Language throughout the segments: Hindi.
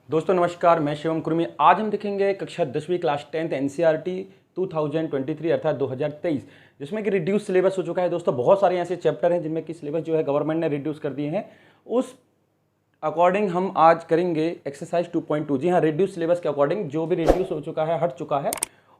दोस्तों नमस्कार, मैं शिवम कुर्मी। आज हम देखेंगे कक्षा 10वीं क्लास 10th एनसीईआरटी 2023 अर्थात 2023, जिसमें कि रिड्यूस सिलेबस हो चुका है। दोस्तों बहुत सारे ऐसे चैप्टर हैं जिनमें कि सिलेबस जो है गवर्नमेंट ने रिड्यूस कर दिए हैं। उस अकॉर्डिंग हम आज करेंगे एक्सरसाइज 2.2। जी हाँ, रिड्यूस सिलेबस के अकॉर्डिंग जो भी रिड्यूस हो चुका है, हट चुका है,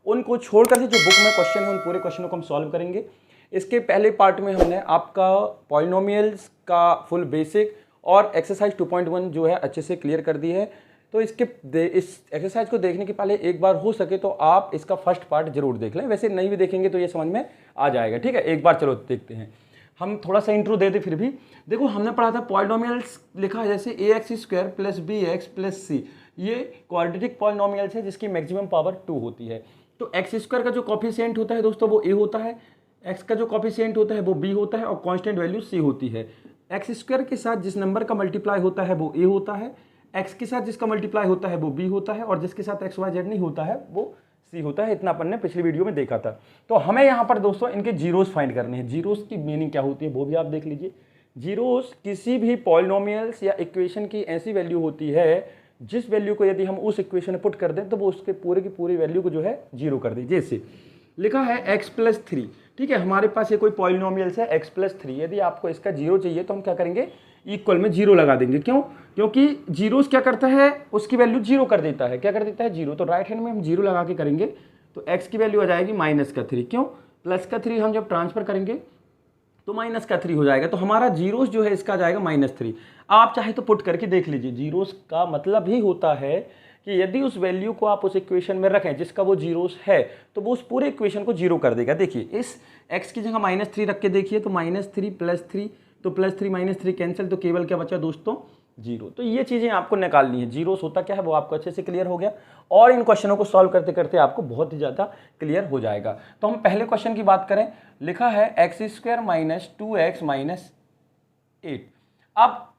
उनको छोड़कर जो बुक में क्वेश्चन है उन पूरे क्वेश्चनों को हम सॉल्व करेंगे। इसके पहले पार्ट में हमने आपका पॉलिनोमियल्स का फुल बेसिक और एक्सरसाइज 2.1 जो है अच्छे से क्लियर कर दी है। तो इस एक्सरसाइज को देखने के पहले एक बार हो सके तो आप इसका फर्स्ट पार्ट जरूर देख लें। वैसे नहीं भी देखेंगे तो ये समझ में आ जाएगा। ठीक है, एक बार चलो देखते हैं। हम थोड़ा सा इंट्रो दे दें। फिर भी देखो, हमने पढ़ा था पॉलिनोमियल्स लिखा है जैसे ax² + bx + c। ये क्वाड्रेटिक पॉलिनोमियल्स है जिसकी मैक्सिमम पावर 2 होती है। तो x² का जो कॉफिशिएंट होता है दोस्तों वो a होता है, x का जो कॉफिशिएंट होता है वो b होता है और कांस्टेंट वैल्यू c होती है। x² के साथ जिस नंबर का मल्टीप्लाई होता है वो a होता है, x के साथ जिसका मल्टीप्लाई होता है वो b होता है और जिसके साथ x y z नहीं होता है वो c होता है। इतना अपन ने पिछली वीडियो में देखा था। तो हमें यहाँ पर दोस्तों इनके जीरोस फाइंड करने हैं। जीरोस की मीनिंग क्या होती है वो भी आप देख लीजिए। जीरोस किसी भी पॉलिनोमियल्स या इक्वेशन की ऐसी वैल्यू होती है जिस वैल्यू को यदि हम उस इक्वेशन में पुट कर दें तो वो उसके पूरे की पूरी वैल्यू को जो है जीरो कर दे। जैसे लिखा है x + 3। ठीक है, हमारे पास ये कोई पॉलिनोमियल्स है x + 3। यदि आपको इसका जीरो चाहिए तो हम क्या करेंगे, इक्वल में जीरो लगा देंगे। क्यों? क्योंकि जीरोस क्या करता है, उसकी वैल्यू जीरो कर देता है। क्या कर देता है? जीरो। तो राइट हैंड में हम जीरो लगा के करेंगे तो x की वैल्यू आ जाएगी -3। क्यों? +3 हम जब ट्रांसफर करेंगे तो -3 हो जाएगा। तो हमारा जीरोस जो है इसका आ जाएगा -3। आप चाहे तो पुट करके देख लीजिए। जीरोस का मतलब ही होता है कि यदि उस वैल्यू को आप उस इक्वेशन में रखें जिसका वो जीरोस है तो वो उस पूरे इक्वेशन को जीरो कर देगा। देखिए, इस x की जगह -3 रख के देखिए तो -3 + 3, तो +3 - 3 कैंसिल, तो केवल क्या बचा दोस्तों, जीरो। तो ये चीज़ें आपको निकालनी है। जीरोस होता क्या है वो आपको अच्छे से क्लियर हो गया और इन क्वेश्चनों को सॉल्व करते करते आपको बहुत ही ज़्यादा क्लियर हो जाएगा। तो हम पहले क्वेश्चन की बात करें। लिखा है x² - 2x - 8। अब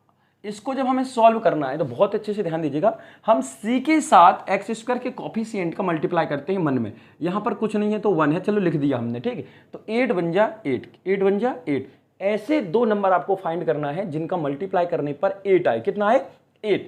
इसको जब हमें सॉल्व करना है तो बहुत अच्छे से ध्यान दीजिएगा। हम c के साथ x² के कॉफिशिएंट का मल्टीप्लाई करते हैं मन में। यहाँ पर कुछ नहीं है तो 1 है, चलो लिख दिया हमने। ठीक है, तो 8 बन जा 8, 8 बन जा 8। ऐसे दो नंबर आपको फाइंड करना है जिनका मल्टीप्लाई करने पर 8 आए। कितना आए? 8।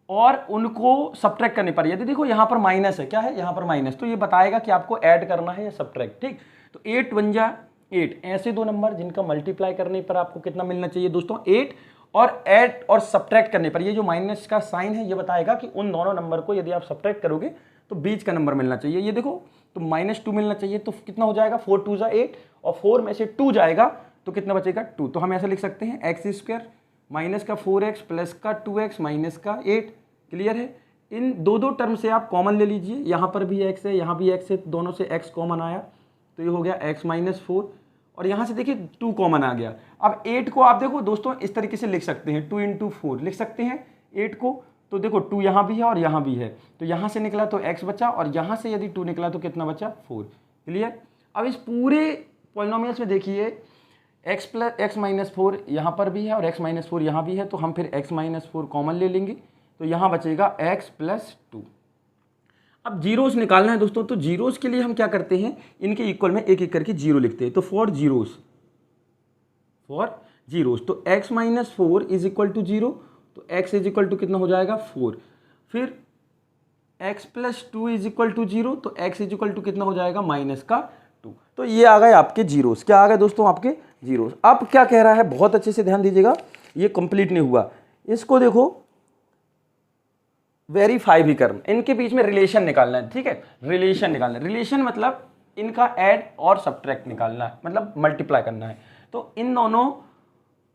और उनको सब्ट्रैक्ट करने पर, यदि देखो यहाँ पर माइनस है, क्या है यहाँ पर माइनस, तो ये बताएगा कि आपको ऐड करना है या सब्ट्रैक्ट। ठीक, तो 8 बन जा 8। ऐसे दो नंबर जिनका मल्टीप्लाई करने पर आपको कितना मिलना चाहिए दोस्तों, 8। और ऐड और सब्ट्रैक्ट करने पर ये जो माइनस का साइन है ये बताएगा कि उन दोनों नंबर को यदि आप सब्ट्रैक्ट करोगे तो बीच का नंबर मिलना चाहिए। ये देखो, तो -2 मिलना चाहिए। तो कितना हो जाएगा, 4 2 = 8 और 4 में से 2 जाएगा तो कितना बचेगा, 2। तो हम ऐसा लिख सकते हैं x² माइनस का 4x प्लस का 2x माइनस का 8। क्लियर है? इन दो टर्म से आप कॉमन ले लीजिए। यहाँ पर भी x है, यहाँ भी x है, दोनों से x कॉमन आया तो ये हो गया x - 4 और यहाँ से देखिए 2 कॉमन आ गया। अब 8 को आप देखो दोस्तों इस तरीके से लिख सकते हैं, 2 × 4 लिख सकते हैं 8 को। तो देखो 2 यहाँ भी है और यहाँ भी है, तो यहाँ से निकला तो x बचा और यहाँ से यदि 2 निकला तो कितना बचा, 4। क्लियर? अब इस पूरे पॉलिनोमियल्स में देखिए x - 4 यहाँ पर भी है और x - 4 यहाँ भी है, तो हम फिर x - 4 कॉमन ले लेंगे तो यहाँ बचेगा x + 2। अब जीरोस निकालना है दोस्तों, तो जीरोस के लिए हम क्या करते हैं, इनके इक्वल में एक एक करके जीरो लिखते हैं। तो फॉर जीरोस तो x - 4 = 0, तो x = कितना हो जाएगा, 4। फिर x + 2 = 0, तो x = कितना हो जाएगा, -2। तो ये आ गए आपके जीरोस। क्या आ गए दोस्तों, आपके जीरोस। अब क्या कह रहा है, बहुत अच्छे से ध्यान दीजिएगा, ये कंप्लीट नहीं हुआ। इसको देखो वेरीफाई भी करना, इनके बीच में रिलेशन निकालना है। ठीक है, रिलेशन निकालना है। रिलेशन मतलब इनका ऐड और सब्ट्रैक्ट निकालना है, मतलब मल्टीप्लाई करना है। तो इन दोनों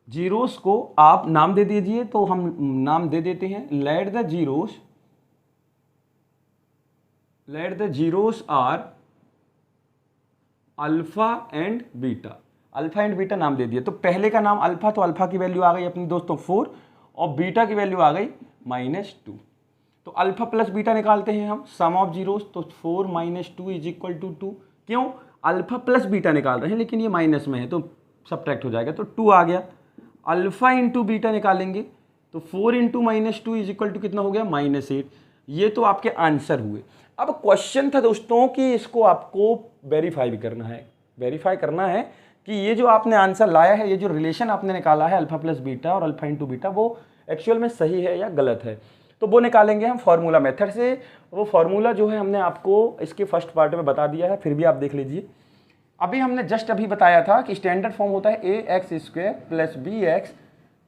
जीरोस को आप नाम दे दीजिए। तो हम नाम दे देते हैं, let the zeros are alpha and beta. Alpha and beta नाम दे दिए। तो पहले का नाम अल्फा, तो अल्फा की वैल्यू आ गई अपनी दोस्तों 4 और बीटा की वैल्यू आ गई -2। तो अल्फा प्लस बीटा निकालते हैं हम, सम ऑफ जीरोस। तो 4 - 2 = 2। क्यों? अल्फा प्लस बीटा निकाल रहे हैं लेकिन ये माइनस में है तो सब्ट्रैक्ट हो जाएगा, तो 2 आ गया। अल्फा इंटू बीटा निकालेंगे तो 4 × -2 = कितना हो गया, -8। ये तो आपके आंसर हुए। अब क्वेश्चन था दोस्तों कि इसको आपको वेरीफाई भी करना है। वेरीफाई करना है कि ये जो आपने आंसर लाया है, ये जो रिलेशन आपने निकाला है अल्फा प्लस बीटा और अल्फा इंटू बीटा, वो एक्चुअल में सही है या गलत है। तो वो निकालेंगे हम फॉर्मूला मेथड से। वो फॉर्मूला जो है हमने आपको इसके फर्स्ट पार्ट में बता दिया है, फिर भी आप देख लीजिए। अभी हमने जस्ट अभी बताया था कि स्टैंडर्ड फॉर्म होता है a x square plus b x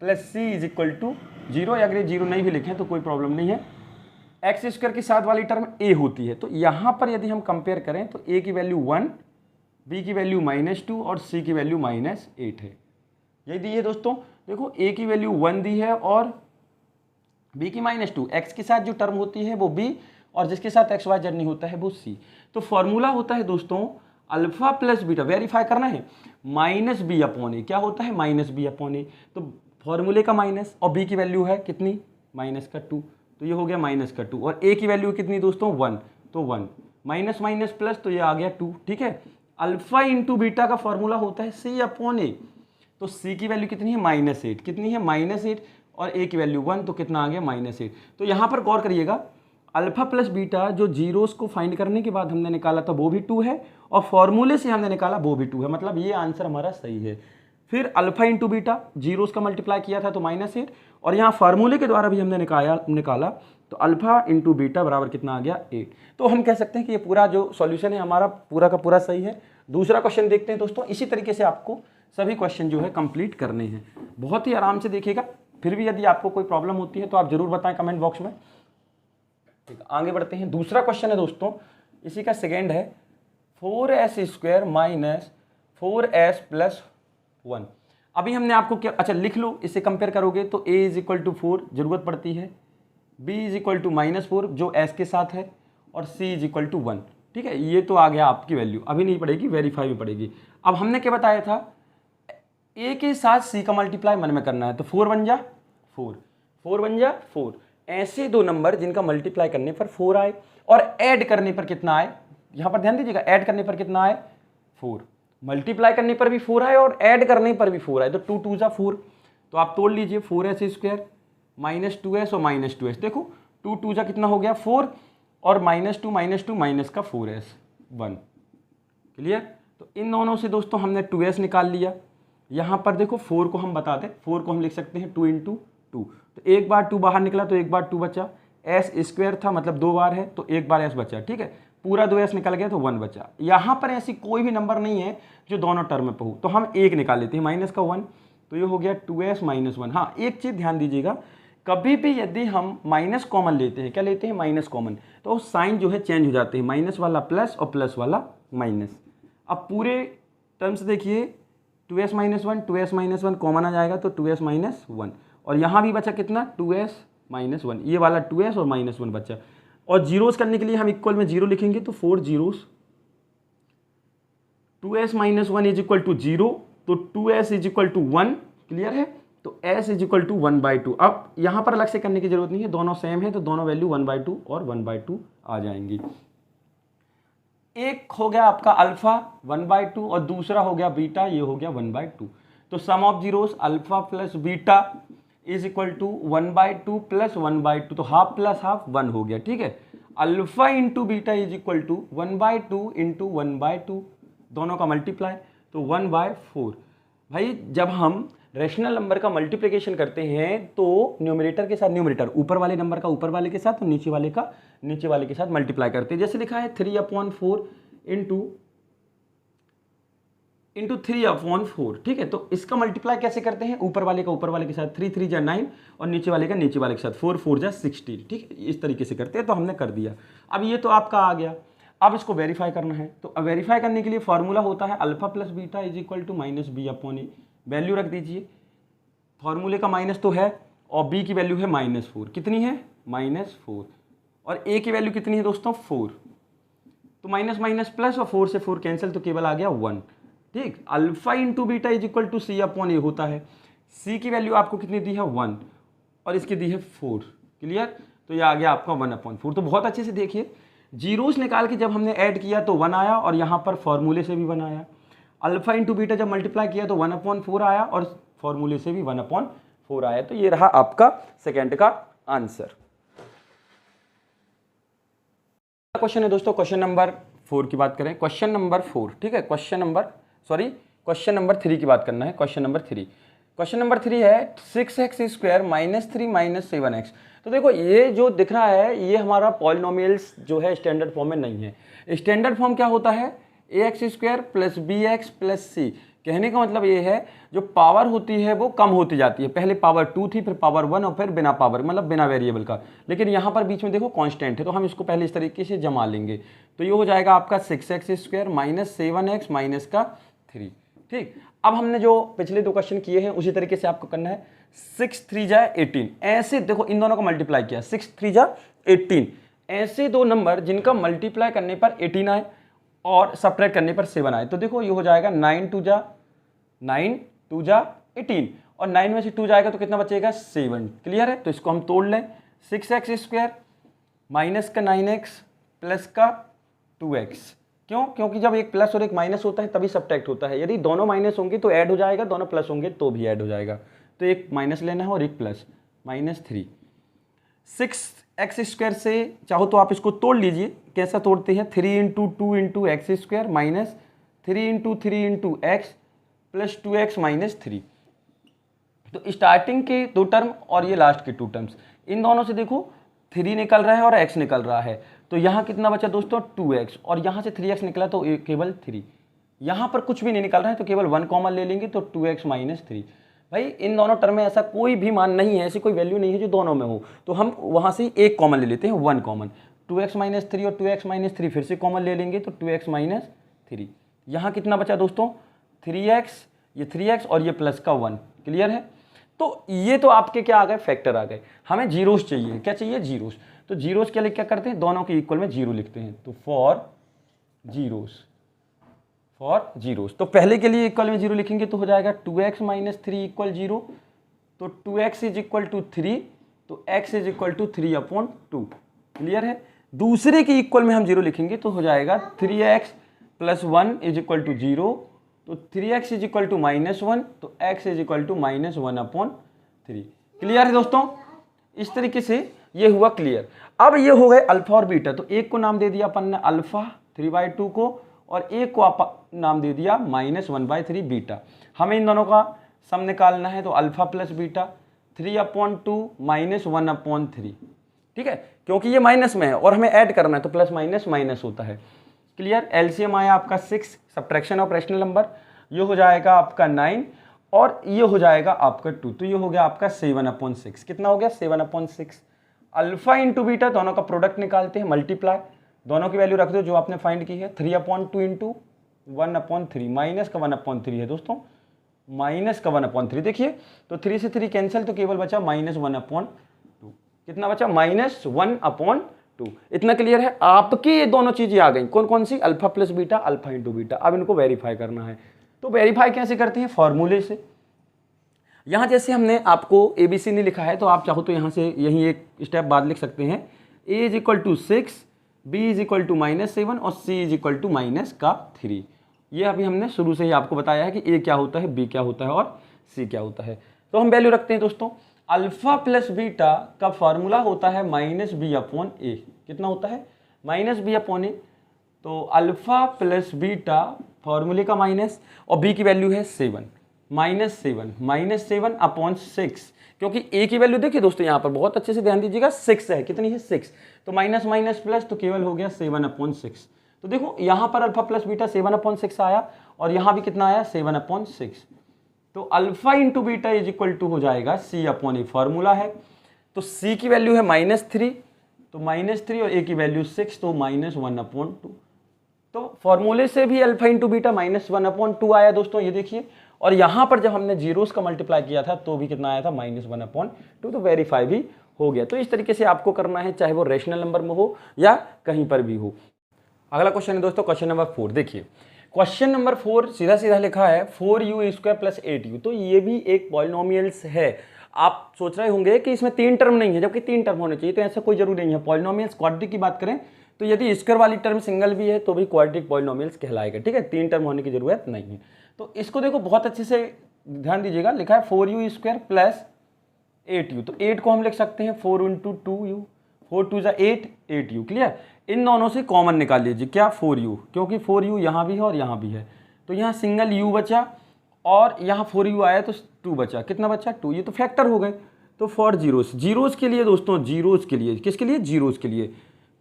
plus c is equal to 0, या अगर 0 नहीं भी लिखें तो कोई प्रॉब्लम नहीं है। एक्स स्क्वायर के साथ वाली टर्म ए होती है, तो यहाँ पर यदि हम कंपेयर करें तो ए की वैल्यू 1, बी की वैल्यू -2 और सी की वैल्यू -8 है। यही दी है दोस्तों, देखो ए की वैल्यू 1 दी है और बी की -2, एक्स के साथ जो टर्म होती है वो बी और जिसके साथ एक्स वाई जेड नहीं होता है वो सी। तो फॉर्मूला होता है दोस्तों अल्फा प्लस बीटा, वेरीफाई करना है, -b/a, क्या होता है -b/a, तो फॉर्मूले का माइनस और b की वैल्यू है कितनी -2, तो ये हो गया -2 और a की वैल्यू कितनी दोस्तों 1, तो 1 माइनस माइनस प्लस, तो ये आ गया 2, ठीक है। अल्फा इंटू बीटा का फॉर्मूला होता है c/a, तो c की वैल्यू कितनी है -8, कितनी है -8 और a की वैल्यू 1, तो कितना आ गया -8। तो यहाँ पर गौर करिएगा, अल्फा प्लस बीटा जो जीरोस को फाइंड करने के बाद हमने निकाला था वो भी 2 है और फॉर्मूले से हमने निकाला वो भी 2 है, मतलब ये आंसर हमारा सही है। फिर अल्फा इंटू बीटा जीरोस का मल्टीप्लाई किया था तो -8 और यहाँ फार्मूले के द्वारा भी हमने निकाला तो अल्फा इंटू बीटा बराबर कितना आ गया 8। तो हम कह सकते हैं कि ये पूरा जो सॉल्यूशन है हमारा पूरा का पूरा सही है। दूसरा क्वेश्चन देखते हैं दोस्तों। इसी तरीके से आपको सभी क्वेश्चन जो है कंप्लीट करने हैं, बहुत ही आराम से देखिएगा। फिर भी यदि आपको कोई प्रॉब्लम होती है तो आप जरूर बताएं कमेंट बॉक्स में। ठीक, आगे बढ़ते हैं। दूसरा क्वेश्चन है दोस्तों, इसी का सेकेंड है 4s² - 4s + 1। अभी हमने आपको क्या, अच्छा लिख लो, इसे कंपेयर करोगे तो a = 4 जरूरत पड़ती है, b = -4 जो s के साथ है और c = 1, ठीक है। ये तो आ गया आपकी वैल्यू, अभी नहीं पड़ेगी, वेरीफाई में पड़ेगी। अब हमने क्या बताया था, a के साथ c का मल्टीप्लाई मन में करना है, तो 4 बन जा 4, 4 बन जा 4, ऐसे दो नंबर जिनका मल्टीप्लाई करने पर 4 आए और ऐड करने पर कितना आए, यहाँ पर ध्यान दीजिएगा, ऐड करने पर कितना आए 4, मल्टीप्लाई करने पर भी 4 आए और ऐड करने पर भी 4 आए, तो 2 2 4। तो आप तोड़ लीजिए, 4s² -2s और -2s, देखो 2 2 कितना हो गया 4 और -2 माइनस का 4s 1, क्लियर। तो इन दोनों से दोस्तों हमने 2s निकाल लिया। यहाँ पर देखो 4 को हम बता दें, 4 को हम लिख सकते हैं 2 × 2, तो एक बार 2 बाहर निकला तो एक बार 2 बचा, s² था मतलब 2 बार है तो एक बार s बचा, ठीक है। पूरा 2s निकल गया तो 1 बचा। यहाँ पर ऐसी कोई भी नंबर नहीं है जो दोनों टर्म में हो, तो हम एक निकाल लेते हैं माइनस का 1, तो ये हो गया 2s - 1। हाँ, एक चीज़ ध्यान दीजिएगा, कभी भी यदि हम माइनस कॉमन लेते हैं, क्या लेते हैं माइनस कॉमन, तो साइन जो है चेंज हो जाते हैं, माइनस वाला प्लस और प्लस वाला माइनस। अब पूरे टर्म्स देखिए, 2s - 1 2s - 1 कॉमन आ जाएगा तो 2s - 1 और यहाँ भी बचा कितना 2s - 1, ये वाला 2s और -1 बचा। और जीरोस करने के लिए हम इक्वल में 0 लिखेंगे तो 4 zeros, 2s - 1 = 0, तो 2s = 1, क्लियर है। तो s = 1/2। अब यहाँ पर अलग से करने की जरूरत नहीं है, दोनों सेम है तो दोनों वैल्यू 1/2 और 1/2 आ जाएंगी। एक हो गया आपका अल्फा 1/2 और दूसरा हो गया बीटा, ये हो गया 1/2। तो sum of zeros alpha plus beta is equal to 1/2 + 1/2, तो हाफ प्लस हाफ 1 हो गया, ठीक है। Alpha into beta is equal to 1/2 × 1/2, दोनों का मल्टीप्लाई तो 1/4। भाई जब हम रेशनल नंबर का मल्टीप्लिकेशन करते हैं तो न्यूमरेटर के साथ न्यूमरेटर, ऊपर वाले नंबर का ऊपर वाले के साथ और नीचे वाले का नीचे वाले के साथ मल्टीप्लाई करते हैं। जैसे लिखा है 3/4 इंटू 3/4, ठीक है। तो इसका मल्टीप्लाई कैसे करते हैं, ऊपर वाले का ऊपर वाले के साथ, 3 3 = 9 और नीचे वाले का नीचे वाले के साथ 4 4 = 16, ठीक है। इस तरीके से करते हैं, तो हमने कर दिया। अब ये तो आपका आ गया, अब इसको वेरीफाई करना है, तो वेरीफाई करने के लिए फॉर्मूला होता है alpha plus beta is equal to -b/a। Value रख दीजिए, फॉर्मूले का माइनस तो है और b की वैल्यू है -4, कितनी है -4 और a की वैल्यू कितनी है दोस्तों 4, तो माइनस माइनस प्लस और 4 से 4 कैंसिल, तो केवल आ गया 1, ठीक। Alpha into beta is equal to c/a होता है, c की वैल्यू आपको कितनी दी है 1 और इसकी दी है 4, क्लियर। तो ये आ गया आपका 1/4। तो बहुत अच्छे से देखिए, जीरोस निकाल के जब हमने ऐड किया तो 1 आया और यहाँ पर फॉर्मूले से भी 1 आया। अल्फा इंटू बीटा जब मल्टीप्लाई किया तो 1/4 आया और फॉर्मूले से भी 1/4 आया। तो ये रहा आपका सेकेंड का आंसर। क्वेश्चन है दोस्तों, क्वेश्चन नंबर 4 की बात करें, क्वेश्चन नंबर 4, ठीक है। क्वेश्चन नंबर 3 की बात करना है। क्वेश्चन नंबर 3 है 6x² - 3 - 7x। तो देखो ये जो दिख रहा है ये हमारा पॉलिनोमियल्स जो है स्टैंडर्ड फॉर्म में नहीं है। स्टैंडर्ड फॉर्म क्या होता है, ax² plus bx plus c। कहने का मतलब ये है जो पावर होती है वो कम होती जाती है, पहले पावर 2 थी, फिर पावर 1 और फिर बिना पावर मतलब बिना वेरिएबल का। लेकिन यहाँ पर बीच में देखो कांस्टेंट है, तो हम इसको पहले इस तरीके से जमा लेंगे। तो ये हो जाएगा आपका 6x² माइनस 7x माइनस का 3। ठीक, अब हमने जो पिछले 2 क्वेश्चन किए हैं उसी तरीके से आपको करना है। 6 3 जा 18, ऐसे देखो इन दोनों का मल्टीप्लाई किया, 6 3 जा 18, ऐसे 2 नंबर जिनका मल्टीप्लाई करने पर 18 आए और सब्ट्रैक्ट करने पर 7 आए। तो देखो ये हो जाएगा 9 2 जा 18 और 9 में से 2 जाएगा तो कितना बचेगा 7। क्लियर है, तो इसको हम तोड़ लें। 6x² माइनस का 9x प्लस का 2x। क्यों? क्योंकि जब एक प्लस और एक माइनस होता है तभी सब्ट्रैक्ट होता है। यदि दोनों माइनस होंगे तो ऐड हो जाएगा, दोनों प्लस होंगे तो भी ऐड हो जाएगा। तो एक माइनस लेना है और एक प्लस, -3। 6x² से चाहो तो आप इसको तोड़ लीजिए। कैसा तोड़ते हैं, 3 × 2 × x² minus 3 × 3 × x plus 2x minus 3। तो स्टार्टिंग के 2 टर्म और ये लास्ट के 2 टर्म्स, इन दोनों से देखो 3 निकल रहा है और x निकल रहा है। तो यहाँ कितना बचा दोस्तों 2x, और यहाँ से 3x निकला तो केवल 3। यहाँ पर कुछ भी नहीं निकल रहा है तो केवल 1 कॉमन ले लेंगे तो 2x माइनस 3। भाई इन दोनों टर्म में ऐसा कोई भी मान नहीं है, ऐसी कोई वैल्यू नहीं है जो दोनों में हो, तो हम वहाँ से एक कॉमन ले लेते हैं, 1 कॉमन। 2x माइनस 3 और 2x माइनस 3 फिर से कॉमन ले लेंगे तो 2x माइनस 3। यहाँ कितना बचा दोस्तों 3x, ये 3x और ये प्लस का 1। क्लियर है, तो ये तो आपके क्या आ गए, फैक्टर आ गए। हमें जीरोस चाहिए, क्या चाहिए, जीरोस। तो जीरोस के लिए क्या करते हैं, दोनों के इक्वल में 0 लिखते हैं। तो फॉर जीरोस, तो पहले के लिए इक्वल में 0 लिखेंगे तो हो जाएगा 2x माइनस 3 इक्वल 0। तो 2x इज इक्वल टू 3, तो x is equal to 3/2। Clear है, दूसरे के इक्वल में हम 0 लिखेंगे तो हो जाएगा 3x plus 1 is equal to 0। तो 3x इज इक्वल टू -1, तो x is equal to -1/3। Clear है दोस्तों, इस तरीके से ये हुआ क्लियर। अब ये हो गए अल्फा और बीटा, तो एक को नाम दे दिया अपन ने अल्फा 3/2 को, और एक को आप नाम दे दिया -1/3 बीटा। हमें इन दोनों का सम निकालना है, तो अल्फा प्लस बीटा 3/2 -1/3। ठीक है, क्योंकि ये माइनस में है और हमें ऐड करना है तो प्लस माइनस माइनस होता है। क्लियर, एलसीएम आया आपका 6, सब्ट्रैक्शन ऑफ रैशनल नंबर, ये हो जाएगा आपका 9 और ये हो जाएगा आपका 2, तो ये हो गया आपका 7/6। कितना हो गया 7/6। अल्फा इंटू बीटा दोनों का प्रोडक्ट निकालते हैं, मल्टीप्लाई, दोनों की वैल्यू रख दो जो आपने फाइंड की है। 3/2 इंटू 1/3, माइनस का 1/3 है दोस्तों, माइनस का 1/3। देखिए तो 3 से 3 कैंसिल, तो केवल बचा -1/2। कितना बचा -1/2। इतना क्लियर है, आपकी ये दोनों चीजें आ गई। कौन कौन सी, alpha plus beta, alpha into beta. अब इनको वेरीफाई करना है, तो वेरीफाई कैसे करते हैं, फॉर्मूले से। यहाँ जैसे हमने आपको ABC नहीं लिखा है, तो आप चाहो तो यहाँ से यहीं एक स्टेप बाद लिख सकते हैं। A is equal to 6, B is equal to -7 और C इज इक्वल टू -3। ये अभी हमने शुरू से ही आपको बताया है कि A क्या होता है, B क्या होता है और C क्या होता है। तो हम वैल्यू रखते हैं दोस्तों, अल्फा प्लस बीटा का फॉर्मूला होता है -B/A। कितना होता है, -B/A। तो अल्फा प्लस बीटा फॉर्मूले का माइनस, और B की वैल्यू है 7, -7/6। क्योंकि A की वैल्यू देखिए दोस्तों, यहाँ पर बहुत अच्छे से ध्यान दीजिएगा, 6 है। कितनी है, 6। तो माइनस माइनस प्लस, तो केवल हो गया 7/6। तो देखो यहाँ पर अल्फा प्लस बीटा 7/6 आया, और यहाँ भी कितना आया 7/6। तो alpha into beta is equal to हो जाएगा C/A, फॉर्मूला है। तो C की वैल्यू है -3, तो -3 और A की वैल्यू 6, तो -1/2। तो फॉर्मूले से भी अल्फा इंटू बीटा -1/2 आया दोस्तों, ये देखिए। और यहाँ पर जब हमने जीरोस का मल्टीप्लाई किया था तो भी कितना आया था, -1/2। तो वेरीफाई भी हो गया। तो इस तरीके से आपको करना है, चाहे वो रेशनल नंबर में हो या कहीं पर भी हो। अगला क्वेश्चन है दोस्तों, क्वेश्चन नंबर 4। देखिए क्वेश्चन नंबर 4 सीधा सीधा लिखा है 4u² + 8u। तो ये भी एक पॉलिनोमियल्स है। आप सोच रहे होंगे कि इसमें 3 टर्म नहीं है, जबकि 3 टर्म होने चाहिए, तो ऐसा कोई जरूरी नहीं है। पॉलिनोमियल्स क्वाड्रेटिक की बात करें तो यदि स्क्वायर वाली टर्म सिंगल भी है तो भी क्वाड्रेटिक पॉलिनोमियल्स कहलाएगा। ठीक है, 3 टर्म होने की जरूरत नहीं है। तो इसको देखो बहुत अच्छे से ध्यान दीजिएगा, लिखा है 4u² + 8u। तो 8 को हम लिख सकते हैं 4 × 2u, 4 2 = 8, 8u। क्लियर, इन दोनों से कॉमन निकाल लीजिए, क्या 4u, क्योंकि 4u यहाँ भी है और यहाँ भी है, तो यहाँ सिंगल u बचा और यहाँ 4u आया तो 2 बचा। कितना बचा, 2। ये तो फैक्टर हो गए। तो फॉर जीरोज़ के लिए दोस्तों, जीरोज़ के लिए, किसके लिए, जीरोज़ के लिए,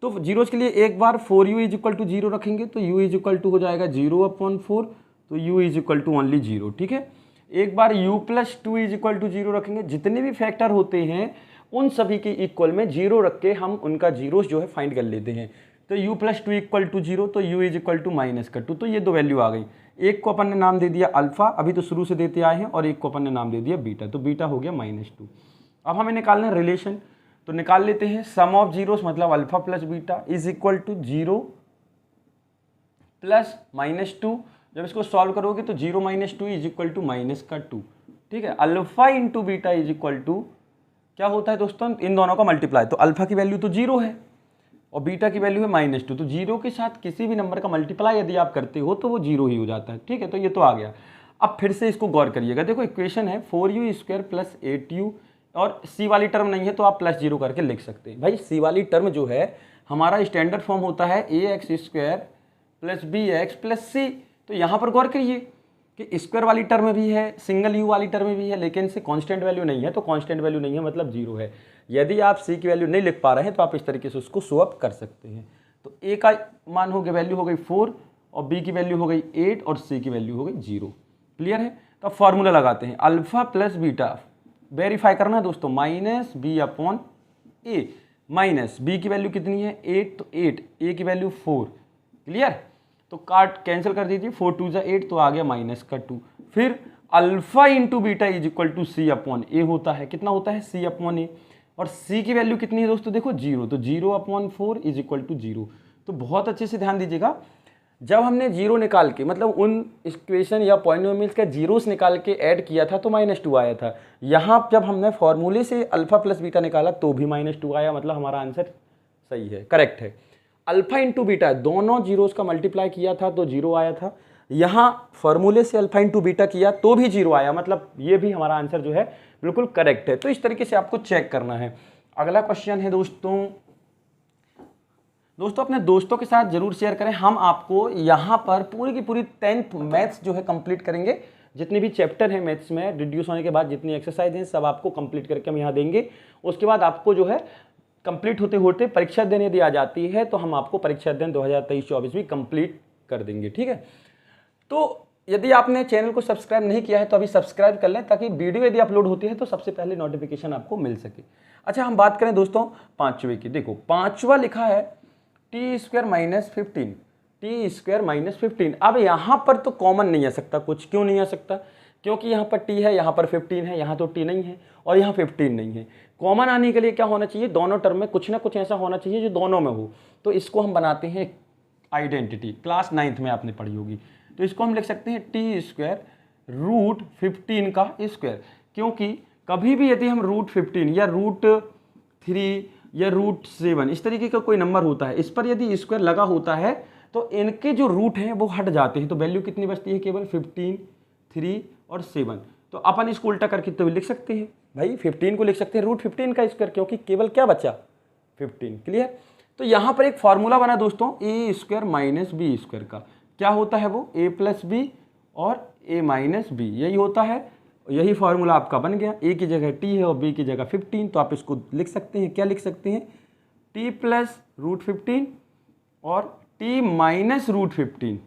तो जीरोज़ के लिए एक बार for u is equal to zero रखेंगे तो यू इज इक्वल टू हो जाएगा 0/4, तो u is equal to only 0, ठीक है। एक बार u plus two is equal to 0 रखेंगे, जितने भी फैक्टर होते हैं उन सभी के इक्वल में 0 रख के हम उनका जीरोस जो है फाइंड कर लेते हैं। तो u plus two equal to 0, तो u इज इक्वल टू -2, तो ये दो वैल्यू आ गई। एक को अपन ने नाम दे दिया अल्फा, अभी तो शुरू से देते आए हैं, और एक को अपन ने नाम दे दिया बीटा, तो बीटा हो गया -2। अब हमें निकालना है रिलेशन, तो निकाल लेते हैं। सम ऑफ जीरोस मतलब alpha plus beta is equal to 0 plus -2। जब इसको सॉल्व करोगे तो 0 - 2 इज इक्वल टू -2, ठीक है। Alpha into beta is equal to क्या होता है दोस्तों, इन दोनों का मल्टीप्लाई, तो अल्फा की वैल्यू तो 0 है और बीटा की वैल्यू है -2, तो 0 के साथ किसी भी नंबर का मल्टीप्लाई यदि आप करते हो तो वो 0 ही हो जाता है, ठीक है। तो ये तो आ गया। अब फिर से इसको गौर करिएगा, देखो इक्वेशन है 4u² प्लस 8u, और सी वाली टर्म नहीं है तो आप +0 करके लिख सकते हैं। भाई सी वाली टर्म जो है हमारा स्टैंडर्ड फॉर्म होता है ax² plus bx plus c, तो यहाँ पर गौर करिए कि स्क्वायर वाली टर्म भी है, सिंगल यू वाली टर्म भी है, लेकिन से कांस्टेंट वैल्यू नहीं है, तो कांस्टेंट वैल्यू नहीं है मतलब 0 है। यदि आप c की वैल्यू नहीं लिख पा रहे हैं तो आप इस तरीके से उसको शो अप कर सकते हैं। तो a का मान हो गया, वैल्यू हो गई 4, और b की वैल्यू हो गई 8, और c की वैल्यू हो गई 0। क्लियर है। तो फॉर्मूला लगाते हैं, अल्फा प्लस बीटा वेरीफाई करना है दोस्तों, -b/a, माइनस b की वैल्यू कितनी है 8, तो 8, a की वैल्यू 4। क्लियर, तो काट कैंसिल कर दीजिए, 4 2 = 8, तो आ गया -2। फिर alpha into beta is equal to c/a होता है, कितना होता है c/a, और c की वैल्यू कितनी है दोस्तों, देखो 0, तो 0/4 इज इक्वल टू 0। तो बहुत अच्छे से ध्यान दीजिएगा, जब हमने 0 निकाल के मतलब उन इक्वेशन या पॉलिनोमियल्स का जीरोस निकाल के ऐड किया था तो -2 आया था। यहाँ जब हमने फॉर्मूले से अल्फा प्लस बीटा निकाला तो भी -2 आया, मतलब हमारा आंसर सही है, करेक्ट है। अल्फा इंटू बीटा दोनों जीरोस का मल्टीप्लाई किया था तो 0 आया था, यहाँ फॉर्मूले से अल्फा इंटू बीटा किया तो भी 0 आया, मतलब ये भी हमारा आंसर जो है बिल्कुल करेक्ट है। तो इस तरीके से आपको चेक करना है। अगला क्वेश्चन है दोस्तों अपने दोस्तों के साथ जरूर शेयर करें। हम आपको यहाँ पर पूरी की पूरी 10th मैथ्स जो है कंप्लीट करेंगे, जितने भी चैप्टर हैं मैथ्स में रिड्यूस होने के बाद जितनी एक्सरसाइज हैं सब आपको कंप्लीट करके हम यहाँ देंगे। उसके बाद आपको जो है कंप्लीट होते होते परीक्षा दिन यदि आ जाती है तो हम आपको परीक्षा दिन 2023-24 भी कंप्लीट कर देंगे, ठीक है। तो यदि आपने चैनल को सब्सक्राइब नहीं किया है तो अभी सब्सक्राइब कर लें, ताकि वीडियो यदि अपलोड होती है तो सबसे पहले नोटिफिकेशन आपको मिल सके। अच्छा, हम बात करें दोस्तों पांचवे की। देखो पांचवा लिखा है t² - 15। अब यहाँ पर तो कॉमन नहीं आ सकता कुछ, क्यों नहीं आ सकता, क्योंकि यहाँ पर t है, यहाँ पर 15 है, यहाँ तो t नहीं है और यहाँ 15 नहीं है। कॉमन आने के लिए क्या होना चाहिए, दोनों टर्म में कुछ ना कुछ ऐसा होना चाहिए जो दोनों में हो। तो इसको हम बनाते हैं आइडेंटिटी, क्लास 9th में आपने पढ़ी होगी। तो इसको हम लिख सकते हैं t² √15 का स्क्वायर, क्योंकि कभी भी यदि हम √15 या √3 या √7 इस तरीके का कोई नंबर होता है, इस पर यदि स्क्वायर लगा होता है तो इनके जो रूट हैं वो हट जाते हैं, तो वैल्यू कितनी बचती है, केवल 15, 3 और 7। तो अपन इसको उल्टा करके तो लिख सकते हैं, भाई 15 को लिख सकते हैं √15 का स्क्वायर, क्योंकि केवल क्या बचा 15। क्लियर। तो यहाँ पर एक फॉर्मूला बना दोस्तों a² - b² का, क्या होता है वो a + b और a - b, यही होता है। यही फार्मूला आपका बन गया, a की जगह t है और b की जगह 15, तो आप इसको लिख सकते हैं, क्या लिख सकते हैं, t + √15 और t - √15।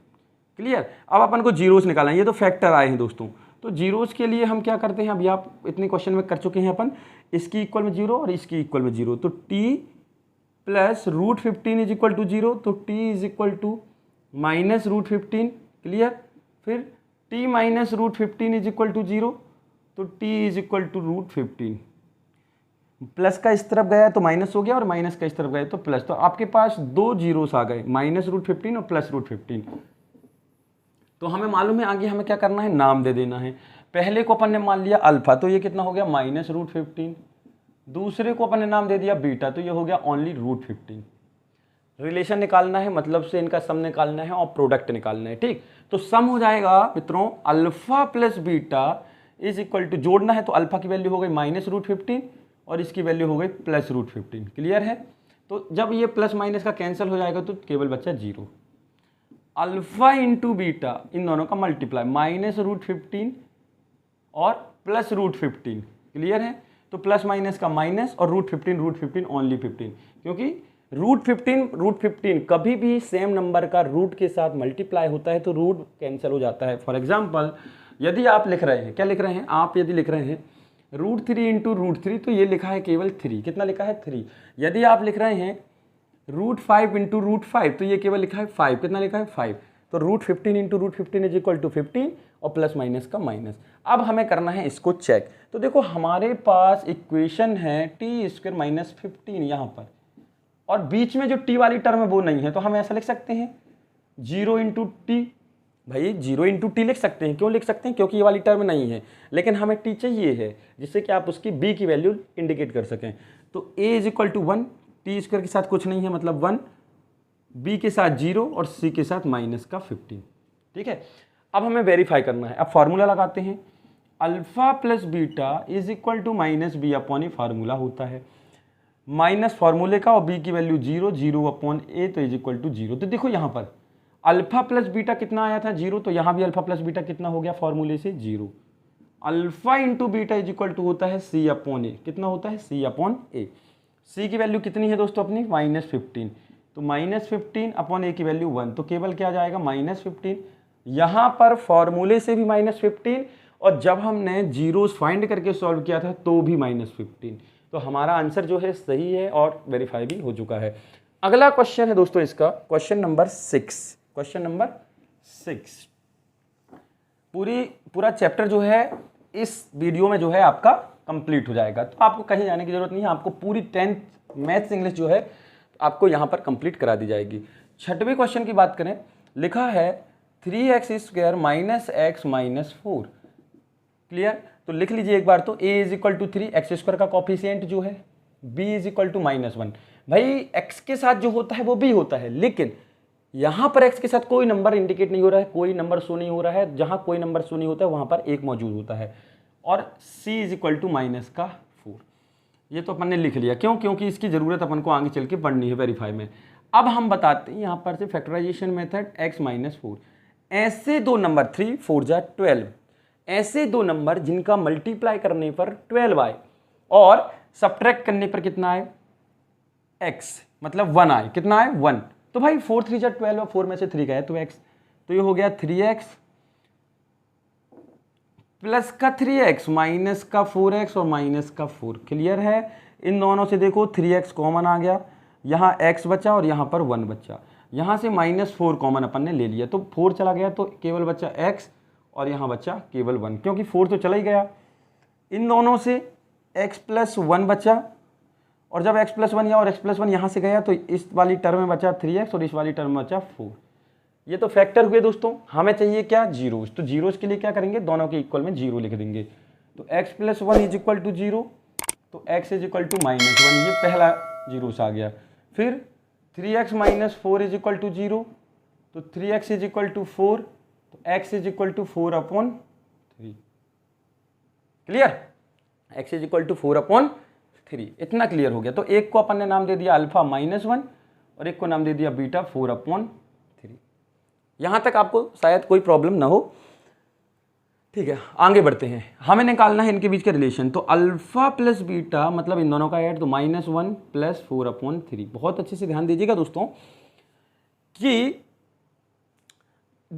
क्लियर। अब अपन को जीरोस निकालना है, ये तो फैक्टर आए हैं दोस्तों। तो जीरोस के लिए हम क्या करते हैं, अभी आप इतने क्वेश्चन में कर चुके हैं अपन, इसकी इक्वल में 0 और इसकी इक्वल में 0, तो t + √15 इज इक्वल टू 0, तो t is equal to -√15। Clear. फिर t - √15 इज इक्वल टू 0, तो t is equal to √15। Plus का इस तरफ गया तो माइनस हो गया और माइनस का इस तरफ गया तो प्लस, तो आपके पास दो जीरोस आ गए, -√15 और +√15। तो हमें मालूम है आगे हमें क्या करना है, नाम दे देना है। पहले को अपन ने मान लिया अल्फा, तो ये कितना हो गया -√15। दूसरे को अपन ने नाम दे दिया बीटा, तो ये हो गया ओनली √15। रिलेशन निकालना है, मतलब से इनका सम निकालना है और प्रोडक्ट निकालना है, ठीक। तो सम हो जाएगा मित्रों alpha plus beta is equal to, जोड़ना है तो अल्फा की वैल्यू हो गई -√15 और इसकी वैल्यू हो गई +√15। क्लियर है। तो जब ये प्लस माइनस का कैंसिल हो जाएगा तो केवल बचा 0। अल्फा इंटू बीटा, इन दोनों का मल्टीप्लाई, -√15 और +√15। क्लियर है। तो प्लस माइनस का माइनस और रूट 15 ओनली 15, क्योंकि रूट 15 कभी भी सेम नंबर का रूट के साथ मल्टीप्लाई होता है तो रूट कैंसिल हो जाता है। फॉर एग्जाम्पल यदि आप लिख रहे हैं, क्या लिख रहे हैं आप, यदि लिख रहे हैं √3 इंटू √3 तो ये लिखा है केवल 3, कितना लिखा है 3। यदि आप लिख रहे हैं √5 इंटू √5 तो ये केवल लिखा है 5, कितना लिखा है 5। तो √15 इंटू √15 इज इक्वल टू 15 और प्लस माइनस का माइनस। अब हमें करना है इसको चेक। तो देखो हमारे पास इक्वेशन है t² माइनस 15 यहाँ पर, और बीच में जो t वाली टर्म है वो नहीं है, तो हम ऐसा लिख सकते हैं 0 इंटू टी। भाई 0 इंटू टी लिख सकते हैं, क्यों लिख सकते हैं, क्योंकि ये वाली टर्म नहीं है, लेकिन हमें t चाहिए है जिससे कि आप उसकी b की वैल्यू इंडिकेट कर सकें। तो a is equal to 1, t² के साथ कुछ नहीं है मतलब 1, b के साथ 0 और c के साथ माइनस का 15। ठीक है, अब हमें वेरीफाई करना है। अब फॉर्मूला लगाते हैं, alpha plus beta is equal to minus b upon a formula होता है, माइनस फार्मूले का और b की वैल्यू 0, 0 अपॉन a तो इज इक्वल टू 0। तो देखो यहाँ पर अल्फा प्लस बीटा कितना आया था 0, तो यहाँ भी अल्फा प्लस बीटा कितना हो गया फॉर्मूले से 0। Alpha into beta is equal to होता है c अपॉन ए, कितना होता है c अपॉन ए। c की वैल्यू कितनी है दोस्तों अपनी -15, तो -15 अपॉन ए की वैल्यू 1, तो केवल क्या जाएगा -15। यहाँ पर फॉर्मूले से भी -15 और जब हमने जीरोस फाइंड करके सॉल्व किया था तो भी -15। तो हमारा आंसर जो है सही है और वेरीफाई भी हो चुका है। अगला क्वेश्चन है दोस्तों इसका, क्वेश्चन नंबर 6। क्वेश्चन नंबर 6 पूरा चैप्टर जो है इस वीडियो में जो है आपका कंप्लीट हो जाएगा, तो आपको कहीं जाने की जरूरत नहीं है, आपको पूरी 10th मैथ्स इंग्लिश जो है आपको यहाँ पर कंप्लीट करा दी जाएगी। 6वें क्वेश्चन की बात करें, लिखा है 3x² minus x minus 4। Clear, तो लिख लीजिए एक बार, तो a is equal to 3, x² का कॉफिशिएंट जो है b इज इक्वल टू -1। भाई x के साथ जो होता है वो b होता है, लेकिन यहाँ पर x के साथ कोई नंबर इंडिकेट नहीं हो रहा है, कोई नंबर शो नहीं हो रहा है, जहाँ कोई नंबर शो नहीं होता है वहाँ पर एक मौजूद होता है, और c इज इक्वल टू -4। ये तो अपन ने लिख लिया, क्यों, क्योंकि इसकी ज़रूरत अपन को आगे चल के पढ़नी है वेरीफाई में। अब हम बताते हैं यहाँ पर से फैक्टराइजेशन मेथड x -4। ऐसे दो नंबर 3 4 जा 12, ऐसे दो नंबर जिनका मल्टीप्लाई करने पर 12 आए और सब्ट्रैक्ट करने पर कितना आए x, मतलब 1 आए, कितना आए 1। तो भाई 4 3 जा 12 और 4 में से 3 गए तो x, तो ये हो गया 3x प्लस का 3x माइनस का 4x और माइनस का 4। क्लियर है, इन दोनों से देखो 3x कॉमन आ गया, यहाँ x बचा और यहाँ पर 1 बचा, यहाँ से -4 कॉमन अपन ने ले लिया, तो 4 चला गया तो केवल बचा x और यहाँ बचा केवल 1, क्योंकि 4 तो चला ही गया। इन दोनों से x प्लस 1 बचा, और जब x प्लस 1 या और x प्लस 1 यहाँ से गया तो इस वाली टर्म में बचा 3x और इस वाली टर्म में बचा 4। ये तो फैक्टर हुए दोस्तों, हमें चाहिए क्या जीरोस, तो जीरोस के लिए क्या करेंगे, दोनों के इक्वल में 0 लिख देंगे। तो x plus 1 is equal to 0, तो x इज इक्वल टू -1, ये पहला जीरोस आ गया। फिर 3x minus 4 is equal to 0, तो 3x इज इक्वल टू 4, तो x is equal to 4 upon 3। Clear, x is equal to 4 upon 3, इतना क्लियर हो गया। तो एक को अपन ने नाम दे दिया अल्फा -1 और एक को नाम दे दिया बीटा 4 अपॉन 3। यहाँ तक आपको शायद कोई प्रॉब्लम ना हो। ठीक है, आगे बढ़ते हैं, हमें निकालना है इनके बीच का रिलेशन। तो अल्फा प्लस बीटा मतलब इन दोनों का ऐड, तो -1 प्लस 4 अपॉन 3। बहुत अच्छे से ध्यान दीजिएगा दोस्तों कि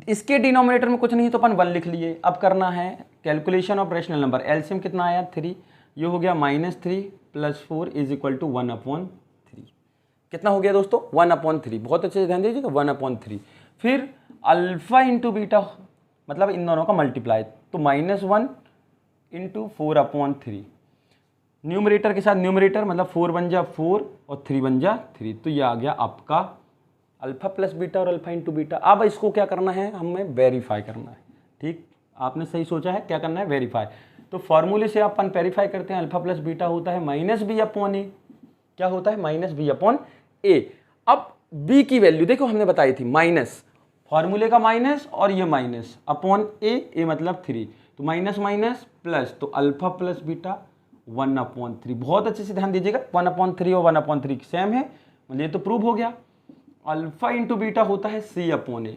इसके डिनोमिनेटर में कुछ नहीं है तो अपन 1 लिख लिए। अब करना है calculation of rational number, LCM कितना आया 3, ये हो गया -3 plus 4 is equal to 1 upon 3। कितना हो गया दोस्तों 1 अपॉन 3, बहुत अच्छे से ध्यान दीजिएगा 1 अपॉन 3। फिर अल्फा इंटू बीटा मतलब इन दोनों का मल्टीप्लाई, तो -1 इंटू 4 अपॉन 3, न्यूमरेटर के साथ न्यूमरेटर मतलब 4 बन जा 4 और 3 बन जा 3, तो ये आ गया आपका अल्फा प्लस बीटा और अल्फा इंटू बीटा। अब इसको क्या करना है, हमें वेरीफाई करना है। ठीक, आपने सही सोचा है, क्या करना है वेरीफाई। तो फॉर्मूले से अपन वेरीफाई करते हैं, अल्फा प्लस बीटा होता है -b अपॉन ए, क्या होता है -b अपॉन ए। अब b की वैल्यू देखो हमने बताई थी, माइनस फॉर्मूले का माइनस और ये माइनस अपॉन ए मतलब 3, तो माइनस माइनस प्लस, तो अल्फा प्लस बीटा 1 अपॉन 3। बहुत अच्छे से ध्यान दीजिएगा, 1 अपॉन 3 और 1 अपॉन 3 सेम है, मतलब ये तो प्रूव हो गया। अल्फा इंटू बीटा होता है c अपॉन ए।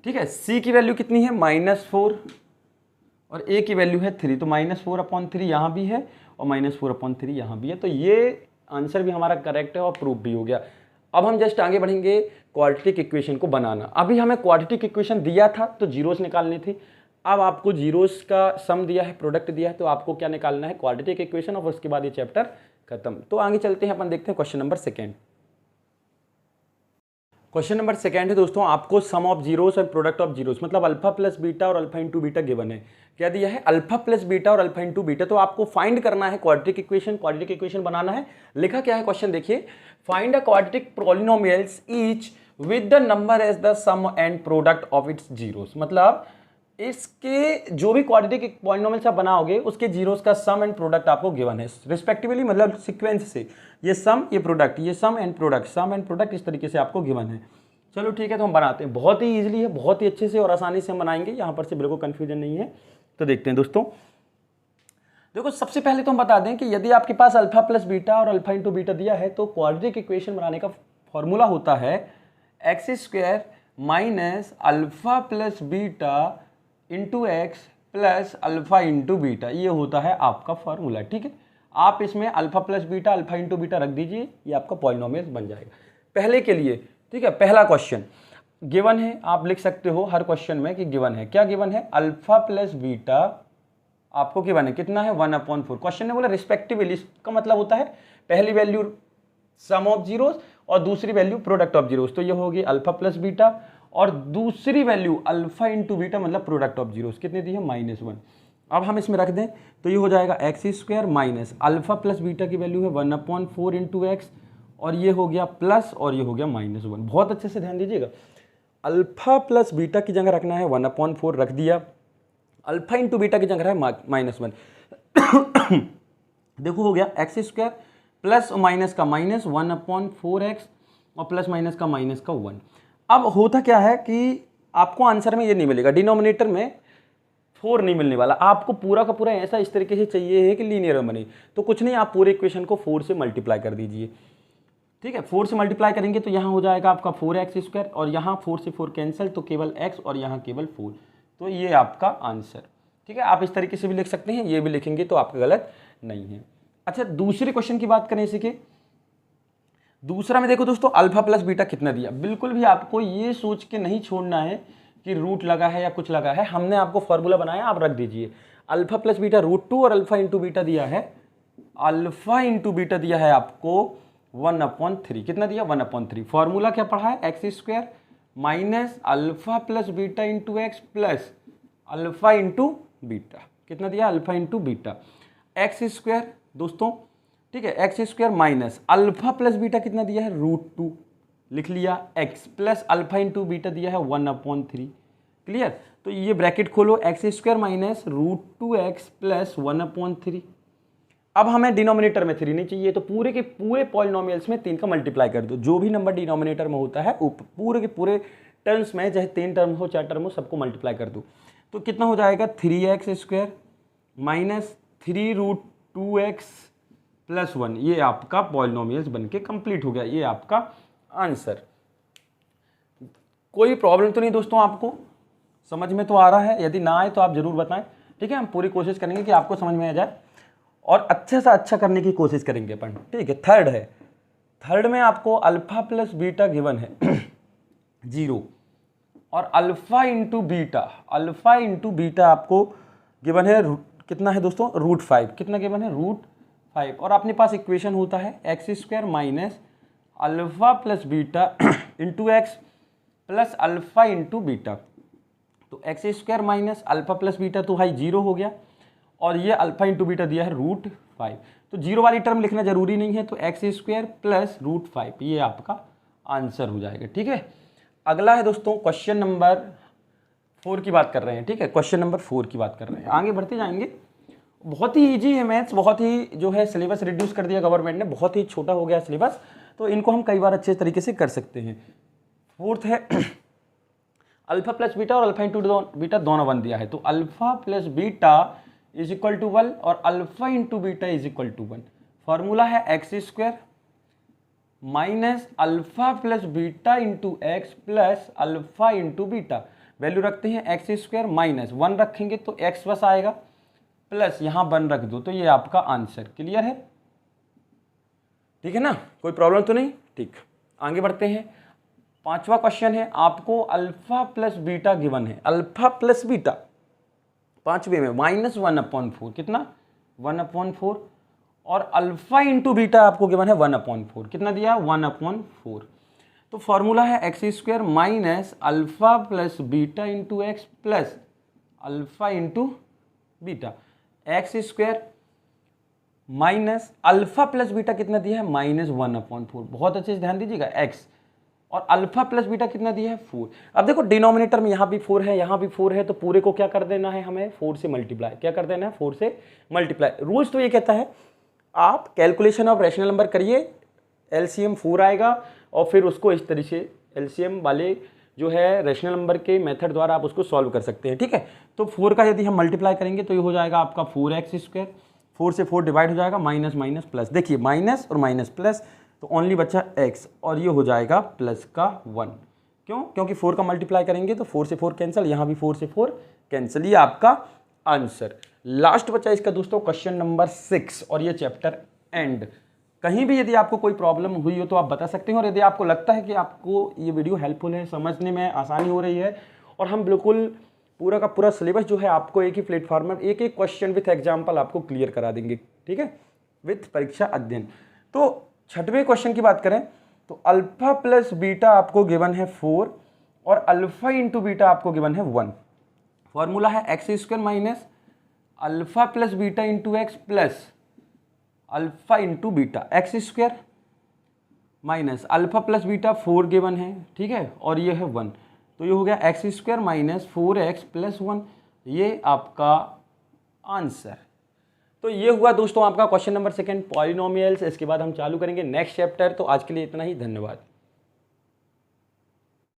ठीक है, c की वैल्यू कितनी है -4 और a की वैल्यू है 3, तो -4/3 यहाँ भी है और -4/3 यहाँ भी है। तो ये आंसर भी हमारा करेक्ट है और प्रूफ भी हो गया। अब हम जस्ट आगे बढ़ेंगे क्वाड्रेटिक इक्वेशन को बनाना। अभी हमें क्वाड्रेटिक इक्वेशन दिया था तो जीरोस निकालनी थी। अब आपको जीरोस का सम दिया है, प्रोडक्ट दिया है, तो आपको क्या निकालना है, क्वाड्रेटिक इक्वेशन, और उसके बाद ये चैप्टर खत्म। तो आगे चलते हैं, अपन देखते हैं question number second. Question number second है दोस्तों, आपको sum of zeros and product of zeros, मतलब अल्फा प्लस बीटा और अल्फा इंटू बीटा गिवन है। क्या दिया है, अल्फा प्लस बीटा और अल्फा इंटू बीटा। तो आपको फाइंड करना है क्वाड्रेटिक इक्वेशन, क्वाड्रेटिक इक्वेशन बनाना है। लिखा क्या है क्वेश्चन देखिए, find a quadratic polynomials each with the number as the sum and product of its zeros. मतलब इसके जो भी क्वाड्रेटिक पॉलिनोमियल्स आप बनाओगे उसके जीरोस का सम एंड प्रोडक्ट आपको गिवन है रिस्पेक्टिवली, मतलब सीक्वेंस से, ये सम ये प्रोडक्ट, ये sum and product, sum and product इस तरीके से आपको गिवन है। चलो ठीक है, तो हम बनाते हैं। बहुत ही इजीली है, बहुत ही अच्छे से और आसानी से हम बनाएंगे, यहाँ पर से बिल्कुल कंफ्यूजन नहीं है। तो देखते हैं दोस्तों, देखो सबसे पहले तो हम बता दें कि यदि आपके पास अल्फा प्लस बीटा और अल्फा इंटू बीटा दिया है तो क्वाड्रेटिक इक्वेशन बनाने का फॉर्मूला होता है x square minus alpha plus beta into x plus alpha into beta. ये होता है आपका फॉर्मूला, ठीक है। आप इसमें alpha plus beta alpha into beta रख दीजिए, ये आपका पॉलिनोमियल बन जाएगा। पहले के लिए, ठीक है, पहला क्वेश्चन गिवन है, आप लिख सकते हो हर क्वेश्चन में कि गिवन है। क्या गिवन है, अल्फा प्लस बीटा आपको गिवन है, कितना है 1/4। क्वेश्चन ने बोला रिस्पेक्टिवली, इसका मतलब होता है पहली वैल्यू सम ऑफ जीरोस और दूसरी वैल्यू प्रोडक्ट ऑफ जीरोस। तो ये होगी अल्फा प्लस बीटा और दूसरी वैल्यू अल्फा इंटू बीटा, मतलब प्रोडक्ट ऑफ जीरोस। कितने दी है, -1। अब हम इसमें रख दें तो ये हो जाएगा x square minus alpha plus beta की वैल्यू है 1/4 इंटू एक्स, और ये हो गया प्लस और ये हो गया -1। बहुत अच्छे से ध्यान दीजिएगा, अल्फा प्लस बीटा की जगह रखना है 1/4 रख दिया, अल्फा इंटू बीटा की जगह है -1। देखो हो गया एक्स स्क्वायर प्लस माइनस का माइनस 1/4x और प्लस माइनस का -1। अब होता क्या है कि आपको आंसर में ये नहीं मिलेगा, डिनोमिनेटर में 4 नहीं मिलने वाला, आपको पूरा का पूरा ऐसा इस तरीके से चाहिए है कि लीनियर में बने। तो कुछ नहीं, आप पूरे इक्वेशन को 4 से मल्टीप्लाई कर दीजिए, ठीक है। 4 से मल्टीप्लाई करेंगे तो यहाँ हो जाएगा आपका 4x स्क्वायर, और यहाँ 4 से 4 कैंसिल, तो केवल x और यहाँ केवल 4। तो ये आपका आंसर, ठीक है। आप इस तरीके से भी लिख सकते हैं, ये भी लिखेंगे तो आपका गलत नहीं है। अच्छा, दूसरे क्वेश्चन की बात करें इसी के, दूसरा में देखो दोस्तों, अल्फा प्लस बीटा कितना दिया। बिल्कुल भी आपको ये सोच के नहीं छोड़ना है कि रूट लगा है या कुछ लगा है, हमने आपको फॉर्मूला बनाया, आप रख दीजिए अल्फा प्लस बीटा √2 और अल्फा इंटू बीटा दिया है, अल्फा इंटू बीटा दिया है आपको 1/3। कितना दिया, 1/3। फॉर्मूला क्या पढ़ा है, x square minus alpha plus beta into x plus alpha into beta. कितना दिया, alpha into beta, x square दोस्तों, ठीक है, x square minus alpha plus beta कितना दिया है √2, लिख लिया, x plus alpha into beta दिया है 1/3। क्लियर, तो ये ब्रैकेट खोलो, x square minus √2x plus 1/3। अब हमें डिनोमिनेटर में 3 नहीं चाहिए, तो पूरे के पूरे पॉलिनोमियल्स में 3 का मल्टीप्लाई कर दो। जो भी नंबर डिनोमिनेटर में होता है पूरे के पूरे टर्म्स में, चाहे 3 टर्म हो 4 टर्म हो, सबको मल्टीप्लाई कर दो। तो कितना हो जाएगा, 3x square minus 3√2x plus 1। ये आपका पॉलिनोमियल्स बन के कंप्लीट हो गया, ये आपका आंसर। कोई प्रॉब्लम तो नहीं दोस्तों, आपको समझ में तो आ रहा है? यदि ना आए तो आप जरूर बताएं, ठीक है। हम पूरी कोशिश करेंगे कि आपको समझ में आ जाए और अच्छे से अच्छा करने की कोशिश करेंगे अपन, ठीक है। थर्ड है, थर्ड में आपको अल्फा प्लस बीटा गिवन है 0 और alpha into beta, alpha into beta आपको गिवन है कितना है दोस्तों, √5। कितना गिवन है, √5। और अपने पास इक्वेशन होता है x square minus alpha plus beta into x plus alpha into beta. तो x square minus alpha plus beta तो भाई 0 हो गया, और ये अल्फा इंटू बीटा दिया है √5। तो 0 वाली टर्म लिखना जरूरी नहीं है, तो एक्स स्क्वायर प्लस √5 ये आपका आंसर हो जाएगा, ठीक है। अगला है दोस्तों क्वेश्चन नंबर 4 की बात कर रहे हैं, ठीक है। क्वेश्चन नंबर 4 की बात कर रहे हैं, आगे बढ़ते जाएंगे। बहुत ही ईजी है मैथ्स, बहुत ही जो है सिलेबस रिड्यूस कर दिया गवर्नमेंट ने, बहुत ही छोटा हो गया सिलेबस, तो इनको हम कई बार अच्छे तरीके से कर सकते हैं। फोर्थ है अल्फा प्लस बीटा और अल्फा इंटू बीटा दोनों 1 दिया है, तो alpha plus beta is equal to 1 और alpha into beta is equal to 1। Formula है x square minus alpha plus beta into x plus alpha into beta. Value रखते हैं एक्स स्क्वायर माइनस 1 रखेंगे तो एक्स बस आएगा, प्लस यहाँ 1 रख दो तो ये आपका आंसर। क्लियर है? ठीक है ना, कोई प्रॉब्लम तो नहीं? ठीक, आगे बढ़ते हैं। 5वां क्वेश्चन है, आपको अल्फा प्लस बीटा गिवन है, अल्फा प्लस बीटा 5वें में -1/4, कितना 1/4, और अल्फा इंटू बीटा आपको गिवन है 1/4, कितना दिया 1/4। तो फॉर्मूला है x square minus alpha plus beta into x plus alpha into beta. X square minus alpha plus beta कितना दिया है -1/4, बहुत अच्छे से ध्यान दीजिएगा, एक्स, और अल्फा प्लस बीटा कितना दिया है 4। अब देखो डिनोमिनेटर में यहाँ भी 4 है, यहाँ भी 4 है, तो पूरे को क्या कर देना है हमें 4 से मल्टीप्लाई, क्या कर देना है 4 से मल्टीप्लाई। रूल्स तो ये कहता है आप कैलकुलेशन ऑफ रैशनल नंबर करिए, एलसीएम 4 आएगा और फिर उसको इस तरीके से एलसीएम वाले जो है रैशनल नंबर के मेथड द्वारा आप उसको सॉल्व कर सकते हैं। ठीक है, तो 4 का यदि हम मल्टीप्लाई करेंगे तो ये हो जाएगा आपका 4x स्क्वायर, 4 से 4 डिवाइड हो जाएगा, माइनस माइनस प्लस, देखिए माइनस और माइनस प्लस, तो ओनली बचा x, और ये हो जाएगा प्लस का 1। क्यों? क्योंकि 4 का मल्टीप्लाई करेंगे तो 4 से 4 कैंसिल, यहाँ भी 4 से 4 कैंसिल, ये आपका आंसर। लास्ट बचा इसका दोस्तों क्वेश्चन नंबर 6, और ये चैप्टर एंड। कहीं भी यदि आपको कोई प्रॉब्लम हुई हो तो आप बता सकते हैं, और यदि आपको लगता है कि आपको ये वीडियो हेल्पफुल है, समझने में आसानी हो रही है, और हम बिल्कुल पूरा का पूरा सिलेबस जो है आपको एक ही प्लेटफॉर्म में एक एक क्वेश्चन विथ एग्जाम्पल आपको क्लियर करा देंगे, ठीक है, विथ परीक्षा अध्ययन। तो 6वें क्वेश्चन की बात करें तो अल्फा प्लस बीटा आपको गिवन है 4 और अल्फा इंटू बीटा आपको गिवन है 1। फॉर्मूला है x square minus alpha plus beta into x plus alpha into beta. X square minus alpha plus beta 4 given है, ठीक है, और ये है 1, तो ये हो गया x square minus 4x plus 1, ये आपका आंसर। तो ये हुआ दोस्तों आपका क्वेश्चन नंबर 2 पॉलिनोमियल्स। इसके बाद हम चालू करेंगे नेक्स्ट चैप्टर। तो आज के लिए इतना ही, धन्यवाद।